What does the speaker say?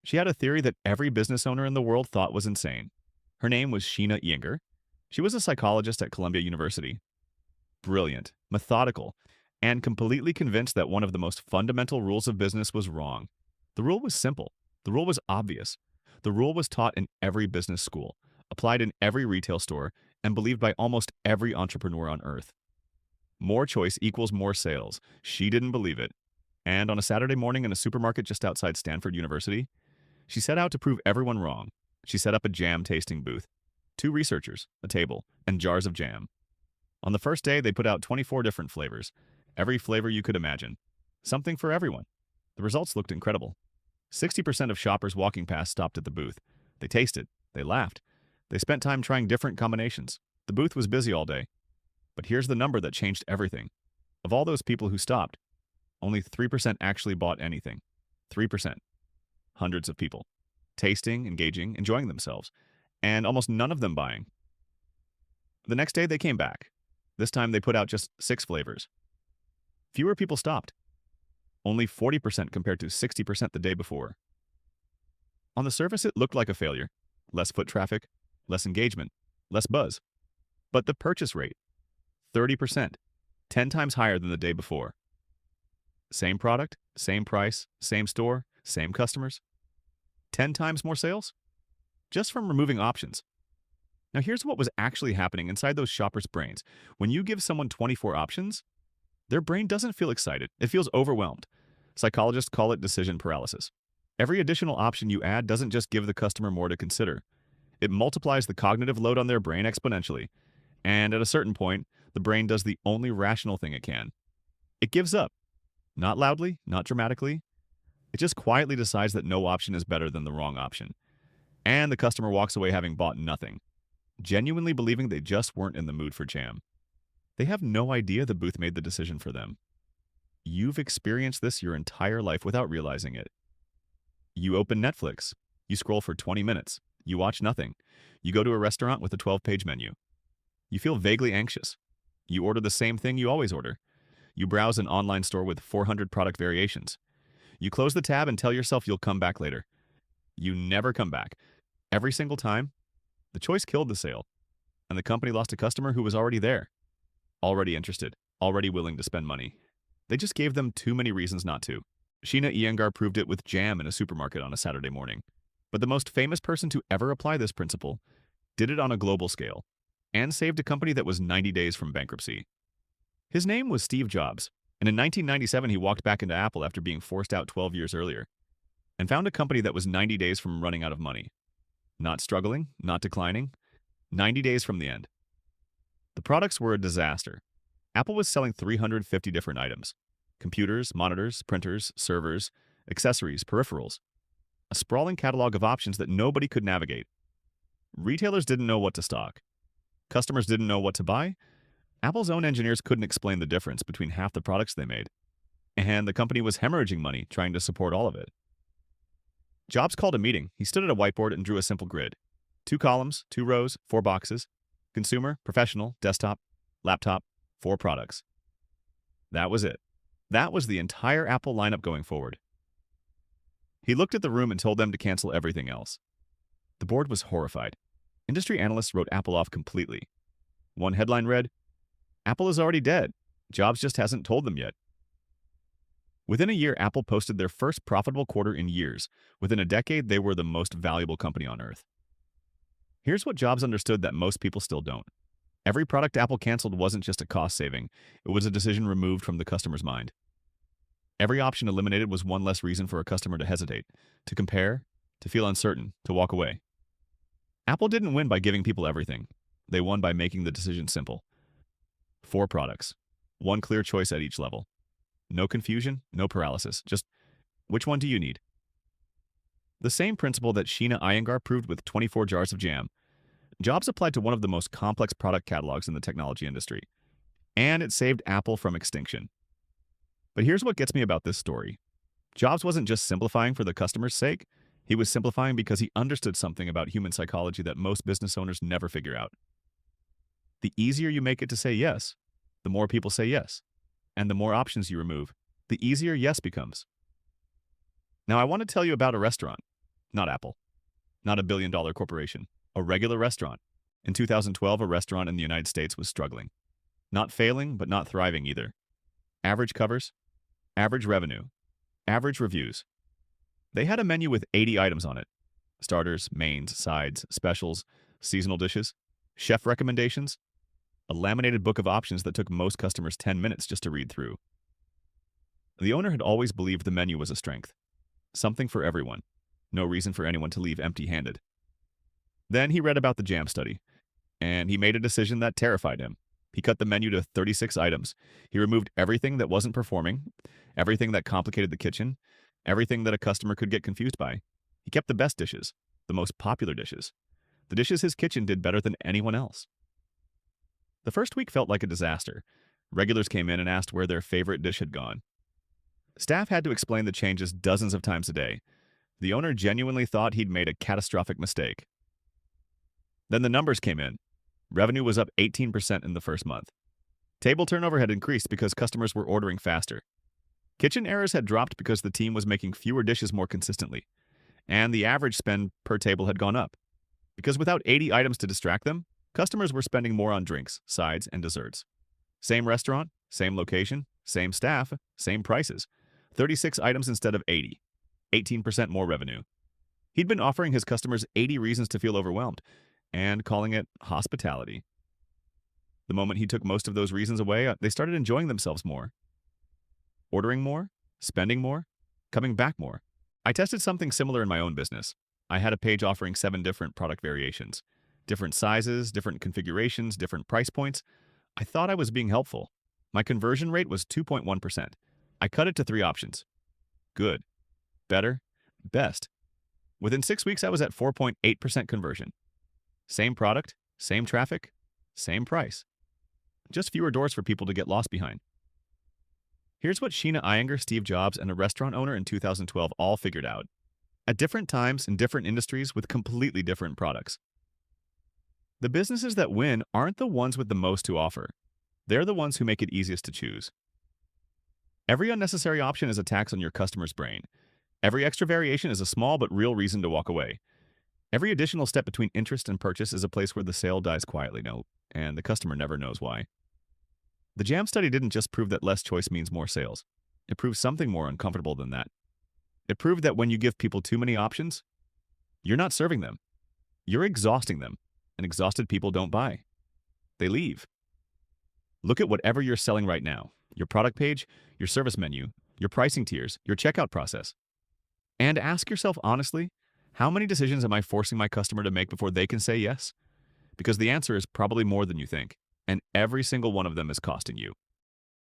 She had a theory that every business owner in the world thought was insane. Her name was Sheena Iyengar. She was a psychologist at Columbia University. Brilliant, methodical, and completely convinced that one of the most fundamental rules of business was wrong. The rule was simple. The rule was obvious. The rule was taught in every business school, applied in every retail store, and believed by almost every entrepreneur on earth. More choice equals more sales. She didn't believe it. And on a Saturday morning in a supermarket just outside Stanford University, she set out to prove everyone wrong. She set up a jam tasting booth, 2 researchers, a table, and jars of jam. On the first day, they put out 24 different flavors, every flavor you could imagine. Something for everyone. The results looked incredible. 60% of shoppers walking past stopped at the booth. They tasted. They laughed. They spent time trying different combinations. The booth was busy all day. But here's the number that changed everything. Of all those people who stopped, only 3% actually bought anything. 3%. Hundreds of people. Tasting, engaging, enjoying themselves. And almost none of them buying. The next day, they came back. This time, they put out just 6 flavors. Fewer people stopped. Only 40% compared to 60% the day before. On the surface, it looked like a failure. Less foot traffic, less engagement, less buzz. But the purchase rate, 30%, 10 times higher than the day before. Same product, same price, same store, same customers. 10 times more sales? Just from removing options. Now here's what was actually happening inside those shoppers' brains. When you give someone 24 options, their brain doesn't feel excited. It feels overwhelmed. Psychologists call it decision paralysis. Every additional option you add doesn't just give the customer more to consider. It multiplies the cognitive load on their brain exponentially. And at a certain point, the brain does the only rational thing it can. It gives up. Not loudly, not dramatically. It just quietly decides that no option is better than the wrong option. And the customer walks away having bought nothing, genuinely believing they just weren't in the mood for jam. They have no idea the booth made the decision for them. You've experienced this your entire life without realizing it. You open Netflix. You scroll for 20 minutes. You watch nothing. You go to a restaurant with a 12-page menu. You feel vaguely anxious. You order the same thing you always order. You browse an online store with 400 product variations. You close the tab and tell yourself you'll come back later. You never come back. Every single time, the choice killed the sale, and the company lost a customer who was already there, already interested, already willing to spend money. They just gave them too many reasons not to. Sheena Iyengar proved it with jam in a supermarket on a Saturday morning. But the most famous person to ever apply this principle did it on a global scale and saved a company that was 90 days from bankruptcy. His name was Steve Jobs, and in 1997 he walked back into Apple after being forced out 12 years earlier and found a company that was 90 days from running out of money. Not struggling, not declining, 90 days from the end. The products were a disaster. Apple was selling 350 different items: computers, monitors, printers, servers, accessories, peripherals. A sprawling catalog of options that nobody could navigate. Retailers didn't know what to stock. Customers didn't know what to buy. Apple's own engineers couldn't explain the difference between half the products they made. And the company was hemorrhaging money trying to support all of it. Jobs called a meeting. He stood at a whiteboard and drew a simple grid. 2 columns, 2 rows, 4 boxes. Consumer, professional, desktop, laptop, 4 products. That was it. That was the entire Apple lineup going forward. He looked at the room and told them to cancel everything else. The board was horrified. Industry analysts wrote Apple off completely. One headline read, "Apple is already dead. Jobs just hasn't told them yet." Within a year, Apple posted their first profitable quarter in years. Within a decade, they were the most valuable company on earth. Here's what Jobs understood that most people still don't. Every product Apple canceled wasn't just a cost saving. It was a decision removed from the customer's mind. Every option eliminated was one less reason for a customer to hesitate, to compare, to feel uncertain, to walk away. Apple didn't win by giving people everything. They won by making the decision simple. 4 products. One clear choice at each level. No confusion, no paralysis. Just, which one do you need? The same principle that Sheena Iyengar proved with 24 jars of jam, Jobs applied to one of the most complex product catalogs in the technology industry. And it saved Apple from extinction. But here's what gets me about this story. Jobs wasn't just simplifying for the customer's sake. He was simplifying because he understood something about human psychology that most business owners never figure out. The easier you make it to say yes, the more people say yes. And the more options you remove, the easier yes becomes. Now I want to tell you about a restaurant. Not Apple. Not a billion-dollar corporation. A regular restaurant. In 2012, a restaurant in the United States was struggling. Not failing, but not thriving either. Average covers, average revenue, average reviews. They had a menu with 80 items on it. Starters, mains, sides, specials, seasonal dishes, chef recommendations, a laminated book of options that took most customers 10 minutes just to read through. The owner had always believed the menu was a strength. Something for everyone. No reason for anyone to leave empty-handed. Then he read about the jam study, and he made a decision that terrified him. He cut the menu to 36 items. He removed everything that wasn't performing, everything that complicated the kitchen, everything that a customer could get confused by. He kept the best dishes, the most popular dishes, the dishes his kitchen did better than anyone else. The first week felt like a disaster. Regulars came in and asked where their favorite dish had gone. Staff had to explain the changes dozens of times a day. The owner genuinely thought he'd made a catastrophic mistake. Then the numbers came in. Revenue was up 18% in the first month. Table turnover had increased because customers were ordering faster. Kitchen errors had dropped because the team was making fewer dishes more consistently. And the average spend per table had gone up. Because without 80 items to distract them, customers were spending more on drinks, sides, and desserts. Same restaurant, same location, same staff, same prices. 36 items instead of 80. 18% more revenue. He'd been offering his customers 80 reasons to feel overwhelmed, and calling it hospitality. The moment he took most of those reasons away, they started enjoying themselves more. Ordering more, spending more, coming back more. I tested something similar in my own business. I had a page offering 7 different product variations. Different sizes, different configurations, different price points. I thought I was being helpful. My conversion rate was 2.1%. I cut it to 3 options. Good, better, best. Within 6 weeks, I was at 4.8% conversion. Same product, same traffic, same price. Just fewer doors for people to get lost behind. Here's what Sheena Iyengar, Steve Jobs, and a restaurant owner in 2012 all figured out. At different times in different industries with completely different products. The businesses that win aren't the ones with the most to offer. They're the ones who make it easiest to choose. Every unnecessary option is a tax on your customer's brain. Every extra variation is a small but real reason to walk away. Every additional step between interest and purchase is a place where the sale dies quietly, and the customer never knows why. The jam study didn't just prove that less choice means more sales. It proved something more uncomfortable than that. It proved that when you give people too many options, you're not serving them. You're exhausting them, and exhausted people don't buy. They leave. Look at whatever you're selling right now, your product page, your service menu, your pricing tiers, your checkout process. And ask yourself honestly, how many decisions am I forcing my customer to make before they can say yes? Because the answer is probably more than you think, and every single one of them is costing you.